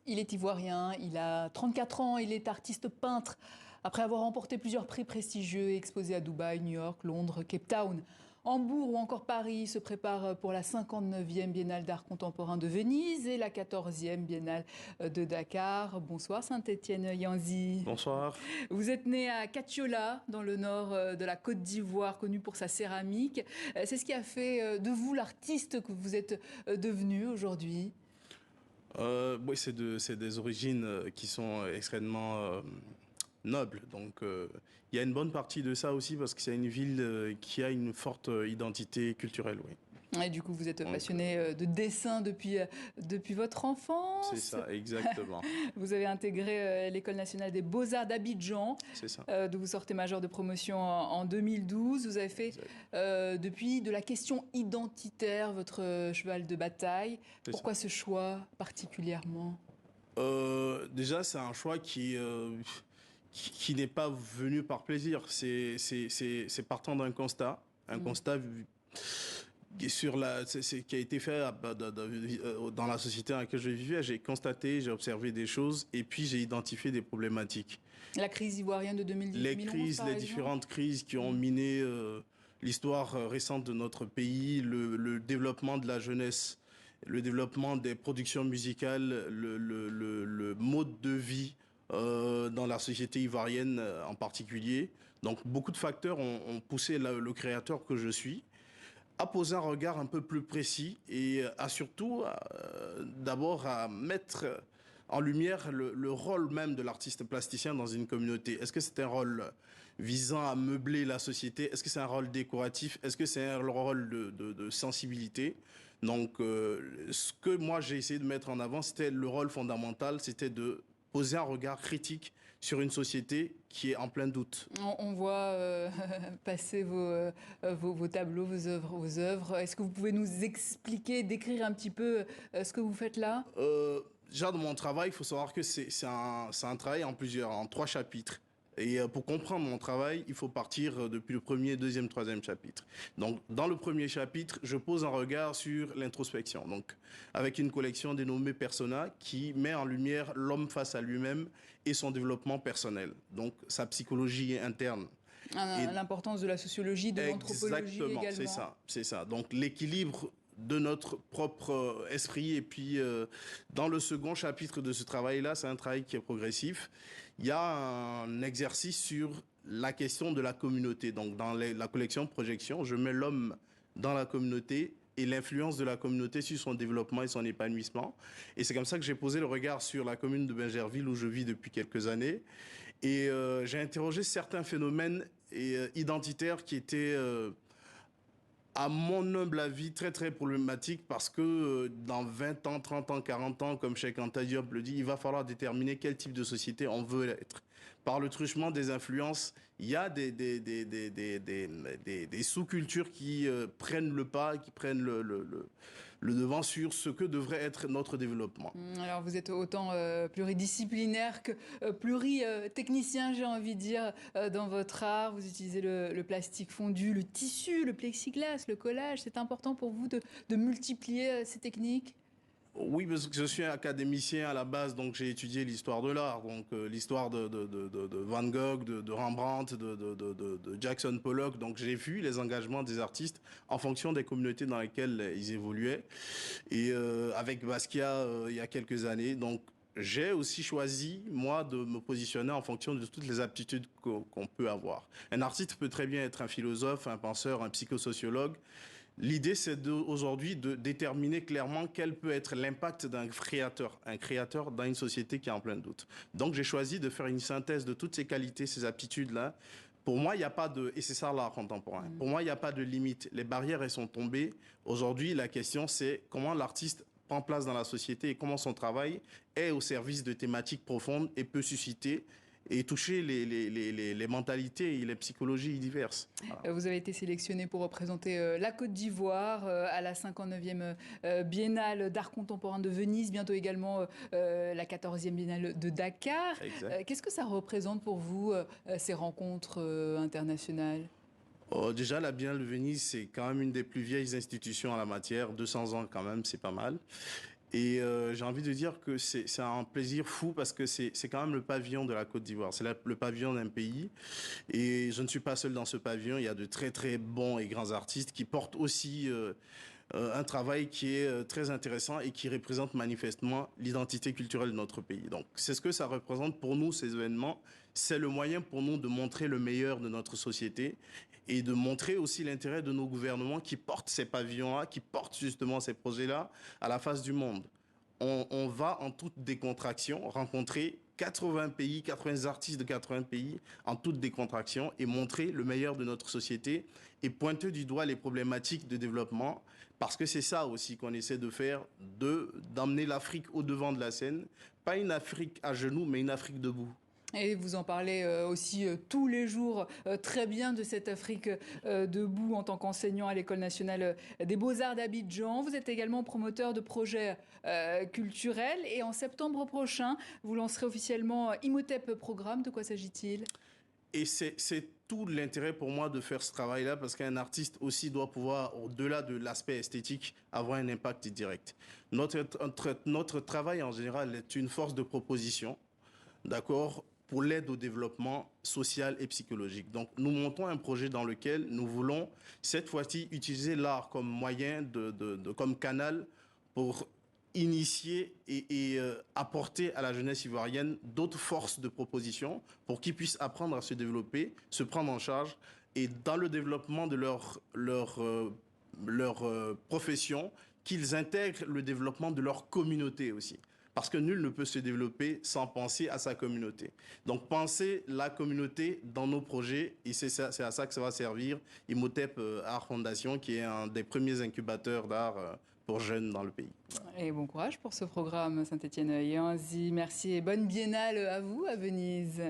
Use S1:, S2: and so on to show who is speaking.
S1: Il est ivoirien, il a 34 ans, il est artiste peintre. Après avoir remporté plusieurs prix prestigieux et exposé à Dubaï, New York, Londres, Cape Town, Hambourg ou encore Paris, il se prépare pour la 59e Biennale d'art contemporain de Venise et la 14e Biennale de Dakar. Bonsoir Saint-Étienne Yanzi.
S2: Bonsoir.
S1: Vous êtes né à Katiola, dans le nord de la Côte d'Ivoire, connu pour sa céramique. C'est ce qui a fait de vous l'artiste que vous êtes devenu aujourd'hui.
S2: Oui, c'est des origines qui sont extrêmement nobles. Donc, il y a une bonne partie de ça aussi parce que c'est une ville qui a une forte identité culturelle, oui.
S1: Et du coup, vous êtes
S2: Donc,
S1: passionné de dessin depuis votre
S2: c'est
S1: enfance.
S2: ça, exactement.
S1: Vous avez intégré l'École nationale des beaux-arts d'Abidjan,
S2: C'est ça.
S1: d'où vous sortez major de promotion en 2012. Vous avez fait
S2: Exact.
S1: depuis de la question identitaire votre cheval de bataille.
S2: C'est ça.
S1: Pourquoi ce choix particulièrement?
S2: Déjà, c'est un choix qui n'est pas venu par plaisir. C'est partant d'un constat. Un constat qui a été fait dans la société dans laquelle je vivais. J'ai constaté, j'ai observé des choses et puis j'ai identifié des problématiques.
S1: La crise ivoirienne de 2010-2011,
S2: Les crises,
S1: par
S2: les
S1: exemple.
S2: différentes crises qui ont miné l'histoire récente de notre pays, le développement de la jeunesse, le développement des productions musicales, le mode de vie dans la société ivoirienne en particulier. Donc beaucoup de facteurs ont poussé le créateur que je suis à poser un regard un peu plus précis et à surtout d'abord à mettre en lumière le rôle même de l'artiste plasticien dans une communauté. Est-ce que c'est un rôle visant à meubler la société? Est-ce que c'est un rôle décoratif? Est-ce que c'est un rôle de sensibilité? Donc, ce que moi j'ai essayé de mettre en avant, c'était le rôle fondamental, c'était de poser un regard critique sur une société qui est en plein doute.
S1: On voit passer vos tableaux, vos œuvres. Est-ce que vous pouvez nous expliquer, décrire un petit peu ce que vous faites là?
S2: Déjà, dans mon travail, il faut savoir que c'est un travail en 3 chapitres. Et pour comprendre mon travail, il faut partir depuis le premier, deuxième, troisième chapitre. Donc, dans le premier chapitre, je pose un regard sur l'introspection. Donc, avec une collection dénommée Persona qui met en lumière l'homme face à lui-même et son développement personnel. Donc, sa psychologie interne.
S1: L'importance de la sociologie, de l'anthropologie
S2: Exactement,
S1: également.
S2: c'est ça, c'est ça. Donc l'équilibre de notre propre esprit. Et puis, dans le second chapitre de ce travail-là, c'est un travail qui est progressif. Il y a un exercice sur la question de la communauté. Donc, dans la collection Projection, je mets l'homme dans la communauté et l'influence de la communauté sur son développement et son épanouissement. Et c'est comme ça que j'ai posé le regard sur la commune de Bingerville où je vis depuis quelques années. Et j'ai interrogé certains phénomènes identitaires qui étaient à mon humble avis, très très problématique parce que dans 20 ans, 30 ans, 40 ans, comme Cheikh Anta Diop le dit, il va falloir déterminer quel type de société on veut être. Par le truchement des influences, il y a des sous-cultures qui prennent le pas, qui prennent le devant sur ce que devrait être notre développement.
S1: Alors vous êtes autant pluridisciplinaire que pluritechnicien, j'ai envie de dire, dans votre art. Vous utilisez le plastique fondu, le tissu, le plexiglas, le collage. C'est important pour vous de multiplier ces techniques?
S2: Oui, parce que je suis académicien à la base, donc j'ai étudié l'histoire de l'art, donc l'histoire de Van Gogh, de Rembrandt, de Jackson Pollock. Donc j'ai vu les engagements des artistes en fonction des communautés dans lesquelles ils évoluaient. Et avec Basquiat, il y a quelques années, donc j'ai aussi choisi, moi, de me positionner en fonction de toutes les aptitudes qu'on peut avoir. Un artiste peut très bien être un philosophe, un penseur, un psychosociologue. L'idée, c'est aujourd'hui de déterminer clairement quel peut être l'impact d'un créateur dans une société qui est en plein doute. Donc, j'ai choisi de faire une synthèse de toutes ces qualités, ces aptitudes-là. Pour moi, il n'y a pas de... Et c'est ça l'art contemporain. Pour moi, il n'y a pas de limite. Les barrières, elles sont tombées. Aujourd'hui, la question, c'est comment l'artiste prend place dans la société et comment son travail est au service de thématiques profondes et peut susciter et toucher les mentalités et les psychologies diverses. Voilà.
S1: Vous avez été sélectionné pour représenter la Côte d'Ivoire à la 59e Biennale d'art contemporain de Venise, bientôt également la 14e Biennale de Dakar. Qu'est-ce que ça représente pour vous, ces rencontres internationales?
S2: Déjà, la Biennale de Venise, c'est quand même une des plus vieilles institutions en la matière. 200 ans quand même, c'est pas mal. Et j'ai envie de dire que c'est un plaisir fou parce que c'est quand même le pavillon de la Côte d'Ivoire. C'est le pavillon d'un pays. Et je ne suis pas seul dans ce pavillon. Il y a de très très bons et grands artistes qui portent aussi un travail qui est très intéressant et qui représente manifestement l'identité culturelle de notre pays. Donc c'est ce que ça représente pour nous, ces événements. C'est le moyen pour nous de montrer le meilleur de notre société et de montrer aussi l'intérêt de nos gouvernements qui portent ces pavillons-là, qui portent justement ces projets-là à la face du monde. On va en toute décontraction rencontrer 80 pays, 80 artistes de 80 pays en toute décontraction et montrer le meilleur de notre société et pointer du doigt les problématiques de développement parce que c'est ça aussi qu'on essaie de faire, d'emmener l'Afrique au devant de la scène, pas une Afrique à genoux mais une Afrique debout.
S1: Et vous en parlez aussi tous les jours très bien de cette Afrique debout en tant qu'enseignant à l'École nationale des beaux-arts d'Abidjan. Vous êtes également promoteur de projets culturels et en septembre prochain, vous lancerez officiellement Imhotep Programme. De quoi s'agit-il ?
S2: Et c'est tout l'intérêt pour moi de faire ce travail-là parce qu'un artiste aussi doit pouvoir, au-delà de l'aspect esthétique, avoir un impact direct. Notre travail en général est une force de proposition, d'accord, pour l'aide au développement social et psychologique. Donc, nous montons un projet dans lequel nous voulons, cette fois-ci, utiliser l'art comme moyen, comme canal pour initier et apporter à la jeunesse ivoirienne d'autres forces de proposition pour qu'ils puissent apprendre à se développer, se prendre en charge et dans le développement de leur profession, qu'ils intègrent le développement de leur communauté aussi. Parce que nul ne peut se développer sans penser à sa communauté. Donc, penser la communauté dans nos projets, et c'est à ça que ça va servir Imhotep Art Fondation, qui est un des premiers incubateurs d'art pour jeunes dans le pays.
S1: Et bon courage pour ce programme, Saint-Étienne Yanzi. Merci et bonne biennale à vous à Venise.